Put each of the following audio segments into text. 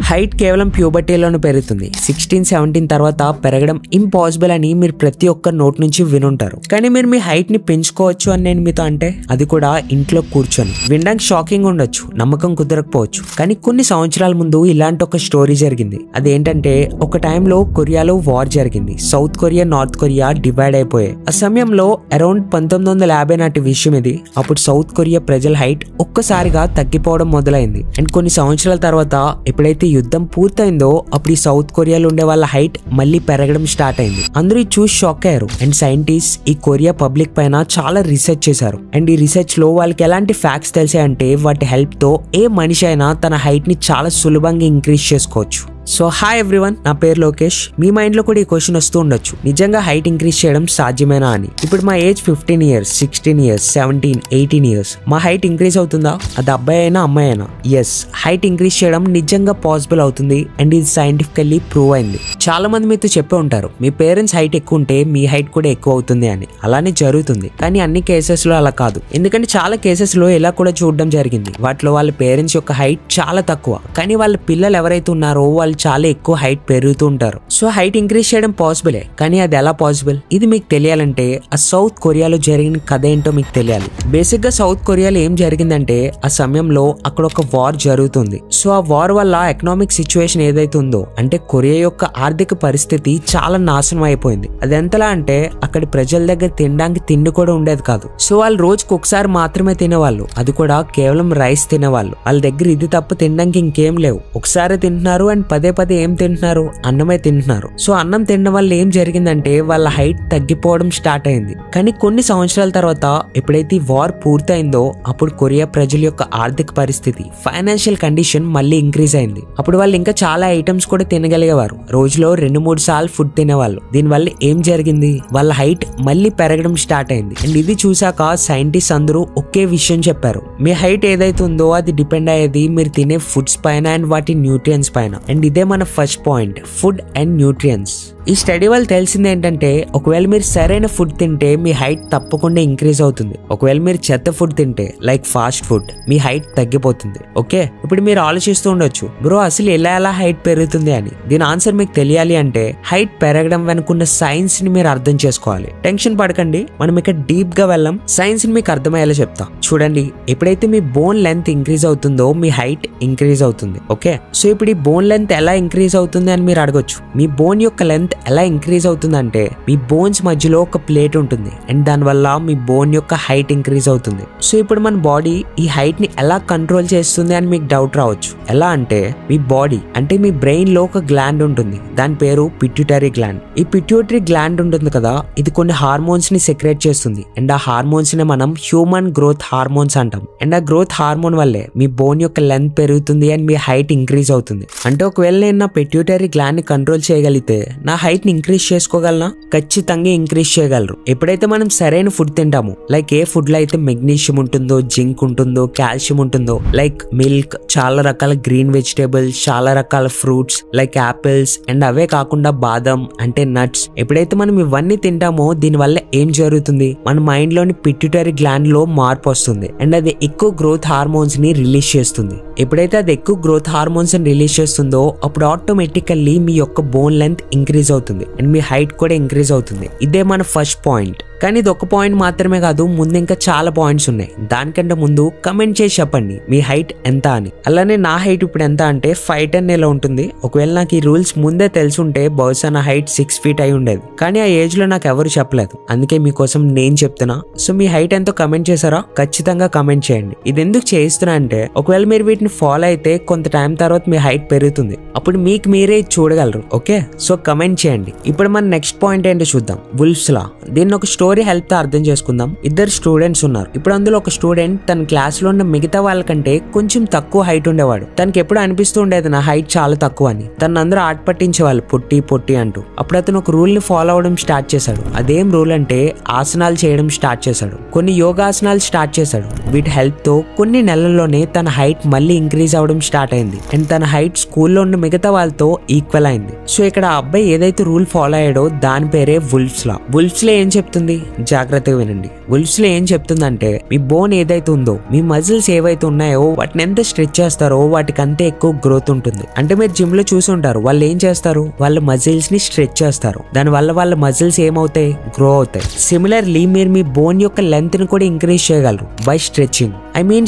Height కేవలం ప్యూబర్టీలోనే పెరుగుతుంది. 16-17 తర్వాత పెరగడం ఇంపాసిబుల్ అని మీరు ప్రతి ఒక్క నోట్ నుంచి వినుంటారు. కానీ మీరు మీ హైట్ ని పెంచుకోవచ్చు అని నేను మీతో అంటే, అది కూడా ఇంట్లో కూర్చొని. వినడానికి షాకింగ్ ఉండొచ్చు, నమ్మకం కుదరకపోవచ్చు, కానీ కొన్ని సంవత్సరాల ముందు ఇలాంటి ఒక స్టోరీ జరిగింది. అదేంటంటే, ఒక టైంలో కొరియాలో వార్ జరిగింది. South Korea, north Korea divide అయిపోయాయి. ఆ సమయంలో అరౌండ్ 1950 నాటి విషయం ఇది. అప్పుడు సౌత్ కొరియా ప్రజల హైట్ ఒక్కసారిగా తగ్గిపోవడం మొదలైంది. అండ్ కొన్ని సంవత్సరాల తర్వాత ఎప్పుడైతే యుద్ధం పూర్తయిందో అప్పుడు ఈ సౌత్ కొరియాలో ఉండే వాళ్ళ హైట్ మళ్ళీ పెరగడం స్టార్ట్ అయింది. అందరూ చూసి షాక్ అయ్యారు. అండ్ సైంటిస్ట్ ఈ కొరియా పబ్లిక్ పైన చాలా రీసెర్చ్ చేశారు. అండ్ ఈ రీసెర్చ్ లో వాళ్ళకి ఎలాంటి ఫ్యాక్ట్స్ తెలిసాయంటే, వాటి హెల్ప్ తో ఏ మనిషి అయినా తన హైట్ ని చాలా సులభంగా ఇంక్రీజ్ చేసుకోవచ్చు. సో హాయ్ ఎవ్రీవన్, నా పేరు లోకేష్. మీ మైండ్ లో కూడా ఈ క్వశ్చన్ వస్తూ ఉండొచ్చు, నిజంగా హైట్ ఇంక్రీజ్ చేయడం సాధ్యమేనా అని. ఇప్పుడు మా ఏజ్ 15 years, 16 years, 17, 18 years. మా హైట్ ఇంక్రీజ్ అవుతుందా? అది అబ్బాయి అయినా అమ్మాయి అయినా? ఎస్, హైట్ ఇంక్రీజ్ చేయడం నిజంగా పాసిబుల్ అవుతుంది. అండ్ ఇది సైంటిఫికల్లీ ప్రూవ్ అయింది. చాలా మంది మీతో చెప్పే ఉంటారు, మీ పేరెంట్స్ హైట్ ఎక్కువ ఉంటే మీ హైట్ కూడా ఎక్కువ అవుతుంది అని. అలానే జరుగుతుంది, కానీ అన్ని కేసెస్ లో అలా కాదు. ఎందుకంటే చాలా కేసెస్ లో ఇలా కూడా చూడడం జరిగింది. వాటిలో వాళ్ళ పేరెంట్స్ యొక్క హైట్ చాలా తక్కువ, కానీ వాళ్ళ పిల్లలు ఎవరైతే ఉన్నారో వాళ్ళు చాలా ఎక్కువ హైట్ పెరుగుతూ ఉంటారు. సో హైట్ ఇంక్రీజ్ చేయడం పాసిబులే, కానీ అది ఎలా పాసిబుల్? ఇది మీకు తెలియాలంటే ఆ సౌత్ కొరియాలో జరిగిన కథ ఏంటో మీకు తెలియాలి. బేసిక్ గా సౌత్ కొరియాలో ఏం జరిగిందంటే, ఆ సమయంలో అక్కడ ఒక వార్ జరుగుతుంది. సో ఆ వార్ వల్ల ఎకనామిక్ సిచ్యువేషన్ ఏదైతే ఉందో, అంటే కొరియా యొక్క ఆర్థిక పరిస్థితి చాలా నాశనం అయిపోయింది. అది ఎంతలా అంటే, అక్కడి ప్రజల దగ్గర తినడానికి తిండి కూడా ఉండేది కాదు. సో వాళ్ళు రోజుకు ఒకసారి మాత్రమే తినేవాళ్ళు, అది కూడా కేవలం రైస్ తినేవాళ్ళు. వాళ్ళ దగ్గర ఇది తప్ప తినడానికి ఇంకేం లేవు. ఒకసారి తింటున్నారు అండ్ పదే ఏం తింటున్నారు? అన్నమే తింటున్నారు. సో అన్నం తినడం వల్ల ఏం జరిగిందంటే, వాళ్ళ హైట్ తగ్గిపోవడం స్టార్ట్ అయింది. కానీ కొన్ని సంవత్సరాల తర్వాత ఎప్పుడైతే వార్ పూర్తయిందో, అప్పుడు కొరియా ప్రజల యొక్క ఆర్థిక పరిస్థితి, ఫైనాన్షియల్ కండిషన్ మళ్ళీ ఇంక్రీజ్ అయింది. అప్పుడు వాళ్ళు ఇంకా చాలా ఐటమ్స్ కూడా తినగలిగేవారు. రోజులో 2-3 సార్లు ఫుడ్ తినేవాళ్ళు. దీనివల్ల ఏం జరిగింది? వాళ్ళ హైట్ మళ్ళీ పెరగడం స్టార్ట్ అయింది. అండ్ ఇది చూసాక సైంటిస్ట్ అందరూ ఒకే విషయం చెప్పారు, మీ హైట్ ఏదైతే ఉందో అది డిపెండ్ అయ్యేది మీరు తినే ఫుడ్స్ పైన అండ్ వాటి న్యూట్రియన్స్ పైన. అండ్ ఇదే మన first point, food and nutrients. ఈ స్టడీ వల్ల తెలిసింది ఏంటంటే, ఒకవేళ మీరు సరైన ఫుడ్ తింటే మీ హైట్ తప్పకుండా ఇంక్రీజ్ అవుతుంది. ఒకవేళ మీరు చెత్త ఫుడ్ తింటే, లైక్ ఫాస్ట్ ఫుడ్, మీ హైట్ తగ్గిపోతుంది. ఓకే, ఇప్పుడు మీరు ఆలోచిస్తూ ఉండొచ్చు, బ్రో అసలు ఎలా హైట్ పెరుగుతుంది అని. దీని ఆన్సర్ మీకు తెలియాలి అంటే, హైట్ పెరగడం వెనుకున్న సైన్స్ ని మీరు అర్థం చేసుకోవాలి. టెన్షన్ పడకండి, మనం ఇక్కడ డీప్ గా వెళ్ళాం. సైన్స్ ని మీకు అర్థమయ్యేలా చెప్తా. చూడండి, ఎప్పుడైతే మీ బోన్ లెంత్ ఇంక్రీజ్ అవుతుందో మీ హైట్ ఇంక్రీజ్ అవుతుంది. ఓకే, సో ఇప్పుడు ఈ బోన్ లెంత్ ఎలా ఇంక్రీజ్ అవుతుంది అని మీరు అడగొచ్చు. మీ బోన్ యొక్క లెంత్ ఎలా ఇంక్రీజ్ అవుతుందంటే, మీ బోన్స్ మధ్యలో ఒక ప్లేట్ ఉంటుంది అండ్ దానివల్ల మీ బోన్ యొక్క హైట్ ఇంక్రీజ్ అవుతుంది. సో ఇప్పుడు మన బాడీ ఈ హైట్ ని ఎలా కంట్రోల్ చేస్తుంది అని మీకు డౌట్ రావచ్చు. ఎలా అంటే, మీ బాడీ అంటే మీ బ్రెయిన్ లో ఒక గ్లాండ్ ఉంటుంది, దాని పేరు పిట్యూటరీ గ్లాండ్. ఈ పిట్యూటరీ గ్లాండ్ ఉంటుంది కదా, ఇది కొన్ని హార్మోన్స్ ని సెక్రేట్ చేస్తుంది. అండ్ ఆ హార్మోన్స్ ని మనం హ్యూమన్ గ్రోత్ హార్మోన్స్ అంటాం. అండ్ ఆ గ్రోత్ హార్మోన్ వల్లే మీ బోన్ యొక్క లెంత్ పెరుగుతుంది అండ్ మీ హైట్ ఇంక్రీజ్ అవుతుంది. అంటే ఒకవేళ నేను నా పిట్యూటరీ గ్లాండ్ ని కంట్రోల్ చేయగలిగితే నా హైట్ ని ఇంక్రీజ్ చేసుకోగలనా? ఖచ్చితంగా ఇంక్రీజ్ చేయగలరు. ఎప్పుడైతే మనం సరైన ఫుడ్ తింటామో, లైక్ ఏ ఫుడ్ లో అయితే మెగ్నీషియం ఉంటుందో, జింక్ ఉంటుందో, కాల్షియం ఉంటుందో, లైక్ మిల్క్, చాలా రకాల గ్రీన్ వెజిటేబుల్స్, చాలా రకాల ఫ్రూట్స్ లైక్ యాపిల్స్, అండ్ అవే కాకుండా బాదం అంటే నట్స్. ఎప్పుడైతే మనం ఇవన్నీ తింటామో, దీని వల్ల ఏం జరుగుతుంది? మన మైండ్ లోని పిట్యూటరీ గ్లాండ్ లో మార్పు వస్తుంది అండ్ అది ఎక్కువ గ్రోత్ హార్మోన్స్ ని రిలీజ్ చేస్తుంది. ఎప్పుడైతే అది ఎక్కువ గ్రోత్ హార్మోన్స్ ని రిలీజ్ చేస్తుందో, అప్పుడు ఆటోమేటికల్లీ మీ యొక్క బోన్ లెంత్ ఇంక్రీజ్ అవుతుంది అండ్ మీ హైట్ కూడా ఇంక్రీజ్ అవుతుంది. ఇదే మన ఫస్ట్ పాయింట్. కానీ ఇది ఒక పాయింట్ మాత్రమే కాదు, ముందు ఇంకా చాలా పాయింట్స్ ఉన్నాయి. దానికంటే ముందు కమెంట్ చేసి చెప్పండి మీ హైట్ ఎంత అని. అలానే నా హైట్ ఇప్పుడు ఎంత అంటే 5'10" ఇలా ఉంటుంది. ఒకవేళ నాకు ఈ రూల్స్ ముందే తెలుసుంటే బహుశా నా హైట్ 6 feet అయి ఉండేది. కానీ ఆ ఏజ్ లో నాకు ఎవరు చెప్పలేదు, అందుకే మీకోసం నేను చెప్తున్నా. సో మీ హైట్ ఎంతో కమెంట్ చేశారా? ఖచ్చితంగా కమెంట్ చేయండి. ఇది ఎందుకు చేయిస్తున్నా అంటే, ఒకవేళ మీరు వీటిని ఫాలో అయితే కొంత టైం తర్వాత మీ హైట్ పెరుగుతుంది. అప్పుడు మీకు మీరే చూడగలరు. ఓకే, సో కమెంట్ చేయండి. ఇప్పుడు మన నెక్స్ట్ పాయింట్ ఏంటో చూద్దాం, వుల్ఫ్స్ లా. దీన్ని ఒక స్టోరీ హెల్ప్ తో అర్థం చేసుకుందాం. ఇద్దరు స్టూడెంట్స్ ఉన్నారు. ఇప్పుడు అందులో ఒక స్టూడెంట్ తన క్లాస్ లో ఉన్న మిగతా వాళ్ళకంటే కొంచెం తక్కువ హైట్ ఉండేవాడు. తనకి ఎప్పుడు అనిపిస్తూ ఉండేది నా హైట్ చాలా తక్కువ అని. తను అందరూ ఆట పట్టించేవాళ్ళు పొట్టి పొట్టి అంటూ. అప్పుడు అతను ఒక రూల్ ని ఫాలో అవడం స్టార్ట్ చేశాడు. అదేం రూల్ అంటే, ఆసనాలు చేయడం స్టార్ట్ చేశాడు. కొన్ని యోగాసనాలు స్టార్ట్ చేశాడు. వీటి హెల్ప్ తో కొన్ని నెలల్లోనే తన హైట్ మళ్ళీ ఇంక్రీజ్ అవడం స్టార్ట్ అయింది అండ్ తన హైట్ స్కూల్లో ఉన్న మిగతా వాళ్ళతో ఈక్వల్ అయింది. సో ఇక్కడ ఆ అబ్బాయి ఏదైతే రూల్ ఫాలో అయ్యాడో దాని పేరే వుల్ఫ్స్ లా. వుల్ఫ్స్ లా ఏం చెప్తుంది? ఏంటి? జాగ్రత్తగా వినండి. వుల్ఫ్స్ లో ఏం చెప్తుందంటే మీ బోన్ ఏదైతే ఉందో, మీ మజిల్స్ ఏవైతే ఉన్నాయో వాటిని ఎంత స్ట్రెచ్ చేస్తారో వాటికి అంతే ఎక్కువ గ్రోత్ ఉంటుంది. అంటే మీరు జిమ్ లో చూసి ఉంటారు, వాళ్ళు ఏం చేస్తారు, వాళ్ళ మజిల్స్ ని స్ట్రెచ్ చేస్తారు. దాని వల్ల వాళ్ళ మజిల్స్ ఏమవుతాయి, గ్రో అవుతాయి. సిమిలర్లీ మీరు మీ బోన్ యొక్క లెంత్ ని కూడా ఇంక్రీజ్ చేయగలరు బై స్ట్రెచింగ్.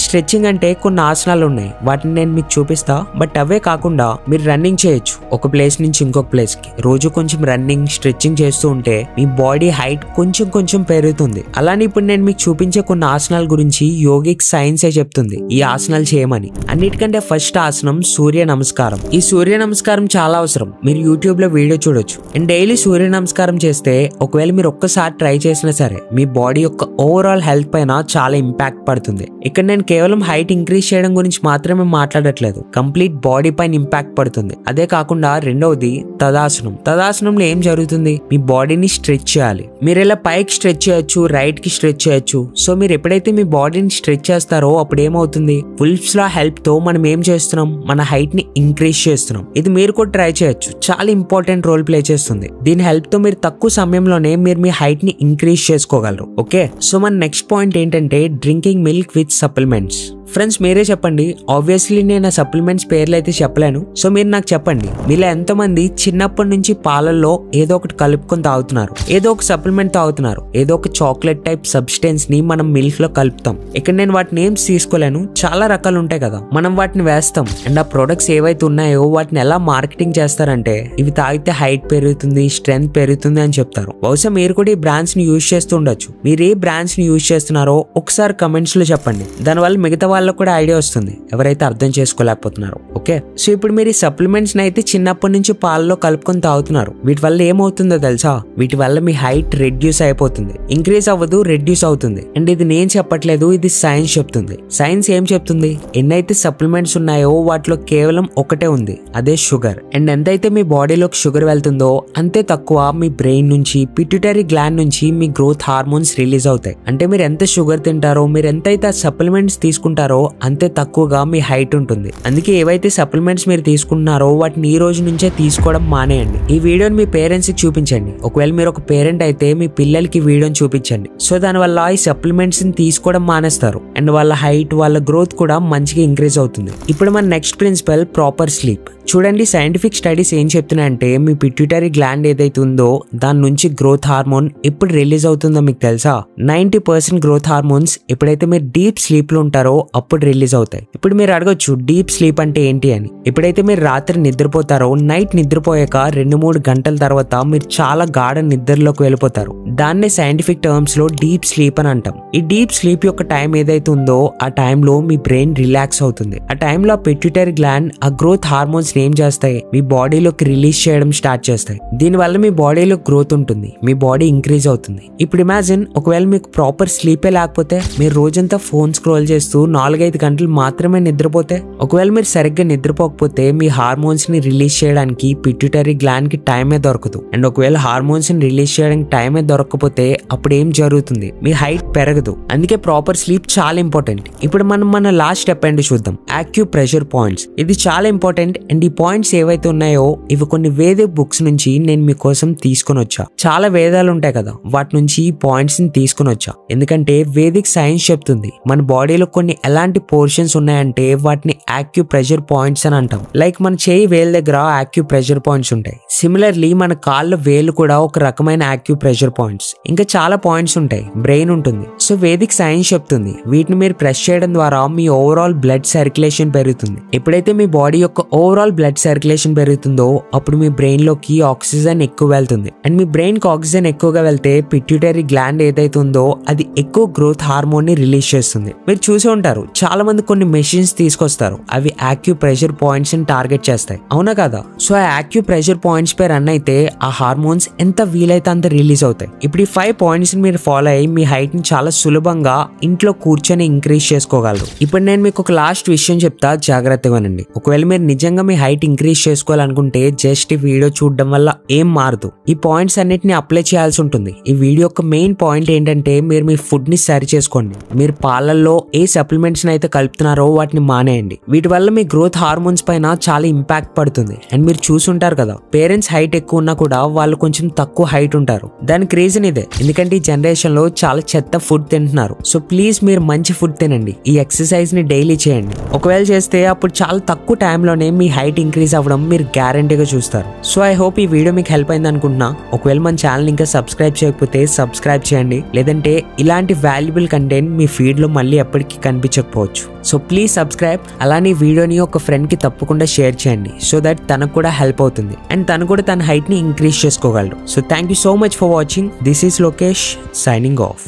స్ట్రెచింగ్ అంటే కొన్ని ఆసనాలు ఉన్నాయి, వాటిని నేను మీకు చూపిస్తా. బట్ అవే కాకుండా మీరు రన్నింగ్ చేయొచ్చు ఒక ప్లేస్ నుంచి ఇంకొక ప్లేస్ కి. రోజు కొంచెం రన్నింగ్ స్ట్రెచింగ్ చేస్తూ ఉంటే మీ బాడీ హైట్ కొంచెం పెరుగుతుంది. అలానే ఇప్పుడు నేను మీకు చూపించే కొన్ని ఆసనాల గురించి యోగిక్ సైన్సే చెప్తుంది ఈ ఆసనాలు చేయమని. అన్నిటికంటే ఫస్ట్ ఆసనం సూర్య నమస్కారం. ఈ సూర్య నమస్కారం చాలా అవసరం. మీరు యూట్యూబ్ లో వీడియో చూడొచ్చు. అండ్ డైలీ సూర్య నమస్కారం చేస్తే ఒకవేళ మీరు ఒక్కసారి ట్రై చేసినా సరే మీ బాడీ యొక్క ఓవరాల్ హెల్త్ పైన చాలా ఇంపాక్ట్ పడుతుంది. ఇక్కడ నేను కేవలం హైట్ ఇంక్రీజ్ చేయడం గురించి మాత్రమే మాట్లాడట్లేదు, కంప్లీట్ బాడీ పైన ఇంపాక్ట్ పడుతుంది. అదే కాకుండా రెండవది తదాసనం. తదాసనంలో ఏం జరుగుతుంది, మీ బాడీని స్ట్రెచ్ చేయాలి. మీరు ఇలా పైకి స్ట్రెచ్ చేయొచ్చు, రైట్ కి స్ట్రెచ్ చేయొచ్చు. సో మీరు ఎప్పుడైతే మీ బాడీని స్ట్రెచ్ చేస్తారో అప్పుడు ఏమవుతుంది, వుల్ఫ్స్ లా హెల్ప్ తో మనం ఏం చేస్తున్నాం, మన హైట్ ని ఇంక్రీజ్ చేస్తున్నాం. ఇది మీరు కూడా ట్రై చేయొచ్చు, చాలా ఇంపార్టెంట్ రోల్ ప్లే చేస్తుంది. దీని హెల్ప్ తో మీరు తక్కువ సమయంలోనే మీరు మీ హైట్ ని ఇంక్రీజ్ చేసుకోగలరు. ఓకే, సో మన నెక్స్ట్ పాయింట్ ఏంటంటే drinking milk with supplements. Friends మీరే చెప్పండి. ఆబ్వియస్లీ నేను ఆ సప్లిమెంట్స్ పేర్లు అయితే చెప్పలేను. సో మీరు నాకు చెప్పండి, మీలో ఎంతమంది చిన్నప్పటి నుంచి పాలల్లో ఏదో ఒకటి కలుపుకొని తాగుతున్నారు, ఏదో ఒక సప్లిమెంట్ తాగుతున్నారు, ఏదో ఒక చాక్లెట్ టైప్ సబ్స్టెన్స్ ని మనం మిల్క్ లో కలుపుతాం. ఇక్కడ నేను వాటి నేమ్స్ తీసుకోలేను, చాలా రకాలు ఉంటాయి కదా, మనం వాటిని వేస్తాం. అండ్ ఆ ప్రొడక్ట్స్ ఏవైతే ఉన్నాయో వాటిని ఎలా మార్కెటింగ్ చేస్తారంటే ఇవి తాగితే హైట్ పెరుగుతుంది, స్ట్రెంగ్త్ పెరుగుతుంది అని చెప్తారు. బహుశా మీరు కూడా ఈ బ్రాండ్స్ ని యూజ్ చేస్తూ ఉండొచ్చు. మీరు ఏ బ్రాండ్స్ ని యూజ్ చేస్తున్నారో ఒకసారి కమెంట్స్ లో చెప్పండి. దానివల్ల మిగతా వాళ్ళకు కూడా ఐడియా వస్తుంది, ఎవరైతే అర్థం చేసుకోలేకపోతున్నారో. ఓకే, సో ఇప్పుడు మీరు ఈ సప్లిమెంట్స్ అయితే చిన్నప్పటి నుంచి పాలలో కలుపుకొని తాగుతున్నారు. వీటి వల్ల ఏమవుతుందో తెలుసా, వీటి వల్ల మీ హైట్ రెడ్యూస్ అయిపోతుంది, ఇంక్రీజ్ అవ్వదు, రెడ్యూస్ అవుతుంది. అండ్ ఇది నేను చెప్పట్లేదు, ఇది సైన్స్ చెప్తుంది. సైన్స్ ఏం చెప్తుంది, ఎన్నైతే సప్లిమెంట్స్ ఉన్నాయో వాటిలో కేవలం ఒకటే ఉంది, అదే షుగర్. అండ్ ఎంతైతే మీ బాడీలోకి షుగర్ వెళ్తుందో అంతే తక్కువ మీ బ్రెయిన్ నుంచి, పిట్యూటరీ గ్లాండ్ నుంచి మీ గ్రోత్ హార్మోన్స్ రిలీజ్ అవుతాయి. అంటే మీరు ఎంత షుగర్ తింటారో, మీరు ఎంతైతే సప్లిమెంట్స్ తీసుకుంటారో అంతే తక్కువగా మీ హైట్ ఉంటుంది. అందుకే ఏవైతే సప్లిమెంట్స్ మీరు తీసుకుంటున్నారో వాటిని ఈ రోజు నుంచే తీసుకోవడం మానేయండి. ఈ వీడియోని మీ పేరెంట్స్ కి చూపించండి. ఒకవేళ మీరు ఒక పేరెంట్ అయితే మీ పిల్లలకి వీడియోని చూపించండి. సో దానివల్ల ఈ సప్లిమెంట్స్ ని తీసుకోవడం మానేస్తారు అండ్ వాళ్ళ హైట్, వాళ్ళ గ్రోత్ కూడా మంచిగా ఇంక్రీజ్ అవుతుంది. ఇప్పుడు మన నెక్స్ట్ ప్రిన్సిపల్ ప్రాపర్ స్లీప్. చూడండి, సైంటిఫిక్ స్టడీస్ ఏం చెప్తున్నాయంటే మీ పిట్యూటరీ గ్లాండ్ ఏదైతే ఉందో దాని నుంచి గ్రోత్ హార్మోన్ ఎప్పుడు రిలీజ్ అవుతుందో మీకు తెలుసా, 90% గ్రోత్ హార్మోన్స్ ఎప్పుడైతే మీరు డీప్ స్లీప్ లో ఉంటారో అప్పుడు రిలీజ్ అవుతాయి. ఇప్పుడు మీరు అడగొచ్చు డీప్ స్లీప్ అంటే ఏంటి అని. ఎప్పుడైతే మీరు రాత్రి నిద్రపోతారో, నైట్ నిద్రపోయాక 2-3 గంటల తర్వాత మీరు చాలా గాఢ నిద్రలోకి వెళ్ళిపోతారు. దాన్నే సైంటిఫిక్ టర్మ్స్ లో డీప్ స్లీప్ అని అంటాం. ఈ డీప్ స్లీప్ యొక్క టైం ఏదైతే ఉందో ఆ టైంలో మీ బ్రెయిన్ రిలాక్స్ అవుతుంది. ఆ టైంలో పిట్యూటరీ గ్లాండ్ ఆ గ్రోత్ హార్మోన్స్ ఏం చేస్తాయి, మీ బాడీలోకి రిలీజ్ చేయడం స్టార్ట్ చేస్తాయి. దీనివల్ల మీ బాడీలో గ్రోత్ ఉంటుంది, మీ బాడీ ఇంక్రీజ్ అవుతుంది. ఇప్పుడు ఇమాజిన్, ఒకవేళ మీకు ప్రాపర్ స్లీపే లేకపోతే, మీరు రోజంతా ఫోన్ స్క్రోల్ చేస్తూ 4-5 గంటలు మాత్రమే నిద్రపోతే, ఒకవేళ మీరు సరిగ్గా నిద్రపోకపోతే మీ హార్మోన్స్ ని రిలీజ్ చేయడానికి పిట్యూటరీ గ్లాండ్ కి టైమే దొరకదు. అండ్ ఒకవేళ హార్మోన్స్ ని రిలీజ్ చేయడానికి టైమే దొరకకపోతే అప్పుడు ఏం జరుగుతుంది, మీ హైట్ పెరగదు. అందుకే ప్రాపర్ స్లీప్ చాలా ఇంపార్టెంట్. ఇప్పుడు మనం మన లాస్ట్ స్టెప్ ఏంటి చూద్దాం, యాక్యుప్రెషర్ పాయింట్స్. ఇది చాలా ఇంపార్టెంట్. అండ్ ఈ పాయింట్స్ ఏవైతే ఉన్నాయో ఇవి కొన్ని వేదిక్ బుక్స్ నుంచి నేను మీకోసం తీసుకొని వచ్చా. చాలా వేదాలు ఉంటాయి కదా, వాటి నుంచి ఈ పాయింట్స్ ని తీసుకొని వచ్చా. ఎందుకంటే వేదిక్ సైన్స్ చెప్తుంది మన బాడీలో కొన్ని ఎలాంటి పోర్షన్స్ ఉన్నాయంటే వాటిని యాక్యుప్రెషర్ పాయింట్స్ అని అంటాం. లైక్ మన చేయి వేలు దగ్గర యాక్యుప్రెషర్ పాయింట్స్ ఉంటాయి. సిమిలర్లీ మన కాళ్ళ వేలు కూడా ఒక రకమైన యాక్యుప్రెషర్ పాయింట్స్. ఇంకా చాలా పాయింట్స్ ఉంటాయి, బ్రెయిన్ ఉంటుంది. సో వేదిక్ సైన్స్ చెప్తుంది వీటిని మీరు ప్రెస్ చేయడం ద్వారా మీ ఓవరాల్ బ్లడ్ సర్క్యులేషన్ పెరుగుతుంది. ఎప్పుడైతే మీ బాడీ యొక్క ఓవరాల్ బ్లడ్ సర్క్యులేషన్ పెరుగుతుందో అప్పుడు మీ బ్రెయిన్ లోకి ఆక్సిజన్ ఎక్కువ వెళ్తుంది. అండ్ మీ బ్రెయిన్ కి ఆక్సిజన్ ఎక్కువగా వెళ్తే పిట్యూటరీ గ్లాండ్ ఏదైతే ఉందో అది ఎక్కువ గ్రోత్ హార్మోన్ ని రిలీజ్ చేస్తుంది. మీరు చూసి ఉంటారు, చాలా మంది కొన్ని మెషిన్స్ తీసుకొస్తారు, అవి యాక్యుప్రెషర్ పాయింట్స్ ని టార్గెట్ చేస్తాయి, అవునా కదా. సో ఆ యాక్యుప్రెషర్ పాయింట్స్ పై రన్ అయితే ఆ హార్మోన్స్ ఎంత వీలైతే అంత రిలీజ్ అవుతాయి. ఇప్పుడు ఈ 5 పాయింట్స్ ని మీరు ఫాలో అయ్యి మీ హైట్ ని చాలా సులభంగా ఇంట్లో కూర్చొని ఇంక్రీజ్ చేసుకోగలరు. ఇప్పుడు నేను మీకు ఒక లాస్ట్ విషయం చెప్తా, జాగ్రత్తగా వినండి. ఒకవేళ మీరు నిజంగా మీ హైట్ ఇంక్రీజ్ చేసుకోవాలనుకుంటే జస్ట్ ఈ వీడియో చూడడం వల్ల ఏం మారదు. ఈ పాయింట్స్ అన్నిటిని అప్లై చేయాల్సి ఉంటుంది. ఈ వీడియో యొక్క మెయిన్ పాయింట్ ఏంటంటే మీరు మీ ఫుడ్ ని సరి చేసుకోండి. మీరు పాలల్లో ఏ సప్లిమెంట్స్ అయితే కలుపుతున్నారో వాటిని మానేయండి. వీటి వల్ల మీ గ్రోత్ హార్మోన్స్ పైన చాలా ఇంపాక్ట్ పడుతుంది. అండ్ మీరు చూసుంటారు కదా, పేరెంట్స్ హైట్ ఎక్కువ ఉన్నా కూడా వాళ్ళు కొంచెం తక్కువ హైట్ ఉంటారు. దానికి రీజన్ ఇదే, ఎందుకంటే ఈ జనరేషన్ లో చాలా చెత్త ఫుడ్ తింటున్నారు. సో ప్లీజ్ మీరు మంచి ఫుడ్ తినండి. ఈ ఎక్సర్సైజ్ ని డైలీ చేయండి. ఒకవేళ చేస్తే అప్పుడు చాలా తక్కువ టైంలోనే మీ హైట్ ఇంక్రీజ్ అవ్వడం మీరు గ్యారంటీగా చూస్తారు. సో ఐ హోప్ ఈ వీడియో మీకు హెల్ప్ అయింది అనుకుంటున్నా. ఒకవేళ మన ఛానల్ ఇంకా సబ్స్క్రైబ్ చేయకపోతే సబ్స్క్రైబ్ చేయండి. లేదంటే ఇలాంటి వాల్యుబుల్ కంటెంట్ మీ ఫీడ్ లో మళ్ళీ ఎప్పటికీ కనిపించకపోవచ్చు. So please subscribe. అలానే వీడియోని ఒక ఫ్రెండ్ కి తప్పకుండా షేర్ చేయండి. సో దట్ తనకు కూడా హెల్ప్ అవుతుంది అండ్ తను కూడా తన హైట్ ని ఇంక్రీజ్ చేసుకోగలరు. So thank you so much for watching. This is Lokesh signing off.